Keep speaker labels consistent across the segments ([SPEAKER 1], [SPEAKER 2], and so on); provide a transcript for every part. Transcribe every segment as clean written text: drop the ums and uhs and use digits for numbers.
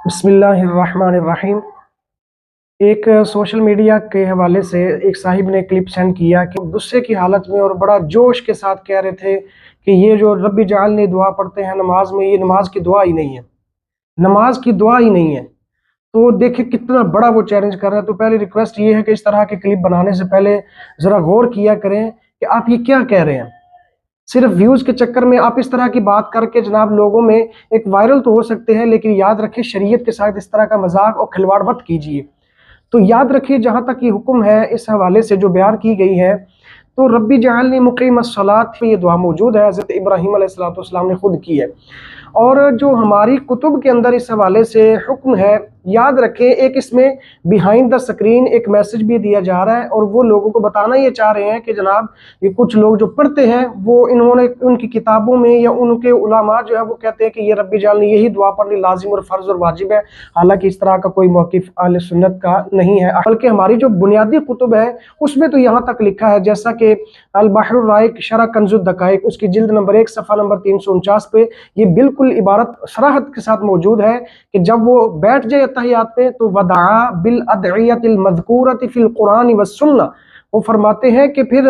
[SPEAKER 1] बिस्मिल्लाहिर्रहमानिर्रहीम। एक social media के हवाले से एक साहिब ने क्लिप सेंड किया कि गुस्से की हालत में और बड़ा जोश के साथ कह रहे थे कि ये जो रब्बी जाअलनी दुआ पढ़ते हैं नमाज में, ये नमाज की दुआ ही नहीं है, नमाज की दुआ ही नहीं है। तो देखिए कितना बड़ा वो चैलेंज कर रहा है। तो पहले रिक्वेस्ट ये है कि इस तरह के क्लिप बनाने से पहले ज़रा गौर किया करें कि आप ये क्या कह रहे हैं। सिर्फ व्यूज़ के चक्कर में आप इस तरह की बात करके जनाब लोगों में एक वायरल तो हो सकते हैं, लेकिन याद रखें शरीयत के साथ इस तरह का मजाक और खिलवाड़ मत कीजिए। तो याद रखिए जहाँ तक ये हुक्म है इस हवाले से जो बयान की गई है, तो रब्बी जअलनी मुक़ीमस्सलात पे ये दुआ मौजूद है, हज़रत इब्राहीम अलैहिस्सलाम ने खुद की है। और जो हमारी कुतुब के अंदर इस हवाले से हुक्म है, याद रखें एक इसमें बिहाइंड द स्क्रीन एक मैसेज भी दिया जा रहा है, और वो लोगों को बताना ये चाह रहे हैं कि जनाब ये कुछ लोग जो पढ़ते हैं वो इन्होंने उनकी किताबों में या उनके उलामा जो है वो कहते हैं कि ये रब्बी जाअलनी यही दुआ पढ़नी लाजिम और फ़र्ज़ और वाजिब है। हालांकि इस तरह का कोई मौक़िफ़ अहले सुन्नत का नहीं है, बल्कि हमारी जो बुनियादी कुतुब है उसमें तो यहाँ तक लिखा है, जैसा कि अल बहरुर राइक शरह कंजुद दकाइक उसकी जिल्द नंबर 1 सफ़ा नंबर 349 पे ये बिल्कुल इबारत सराहत के साथ मौजूद है कि जब वो बैठ जाए तहियात पे तो वदआ बिल अदइयतिल मज़कूरति फिल कुरान व सुन्नह, वो फरमाते हैं कि फिर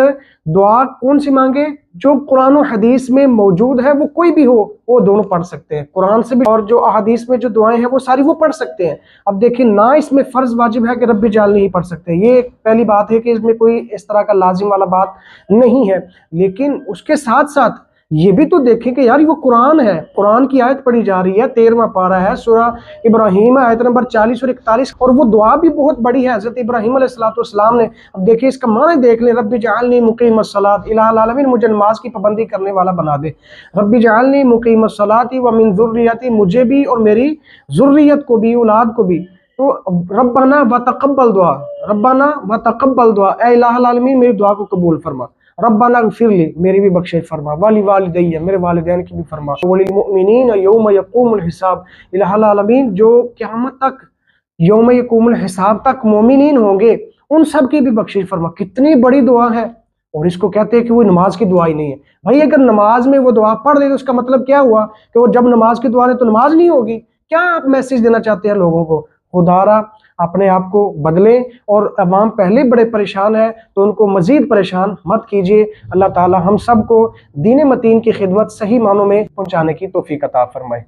[SPEAKER 1] दुआ कौन सी मांगे जो कुरान और हदीस में मौजूद है, वो कोई भी हो वो दोनों पढ़ सकते हैं, कुरान से भी और जो अहादीस में जो दुआएं हैं वो सारी वो पढ़ सकते हैं। अब देखिए ना इसमें फ़र्ज़ वाजिब है कि रब्बी जाअलनी ही पढ़ सकते हैं, ये पहली बात है कि इसमें कोई इस तरह का लाजिम वाला बात नहीं है। लेकिन उसके साथ साथ ये भी तो देखें कि यार वो कुरान है, कुरान की आयत पढ़ी जा रही है, 13वां पारा है, सूरह इब्राहीम आयत नंबर 40 और 41, और वो दुआ भी बहुत बड़ी है हज़रत इब्राहीम अलैहिस्सलाम ने। अब देखिए इसका माने देख लें, रब्बी जअलनी मुक़ीमस्सलात, इलाहुल आलमीन मुझे नमाज की पाबंदी करने वाला बना दे, रब्बी जअलनी मुक़ीमस्सलाति व मिन ज़ुर्रियती, मुझे भी और मेरी ज़ुर्रियत को भी, औलाद को भी। तो रब्बाना व तक़ब्बल दुआ, रब्बाना व तक़ब्बल दुआ, ए इलाहुल आलमीन मेरी दुआ को कबूल फरमा, रब्बाना ग़फ़िरली मेरी भी बख्शिश फरमा, वाली वालिदैया मेरे वालिदैन की भी फरमा, वलिल मुअमिनीन यौम यक़ूमुल हिसाब, इलाहुल आलमीन जो क़यामत तक यौम यक़ूमुल हिसाब तक मोमिनीन होंगे उन सब की भी बख्शिश फरमा। कितनी बड़ी दुआ है, और इसको कहते हैं कि वो नमाज की दुआ ही नहीं है। भाई अगर नमाज में वो दुआ पढ़ ले तो उसका मतलब क्या हुआ कि वो जब नमाज की दुआ नहीं तो नमाज नहीं होगी? क्या आप मैसेज देना चाहते हैं लोगों को? खुदारा अपने आप को बदलें, और अवाम पहले बड़े परेशान है तो उनको मज़ीद परेशान मत कीजिए। अल्लाह ताला हम सब को दीन मतीन की खिदमत सही मानों में पहुँचाने की तौफीक अता फरमाए।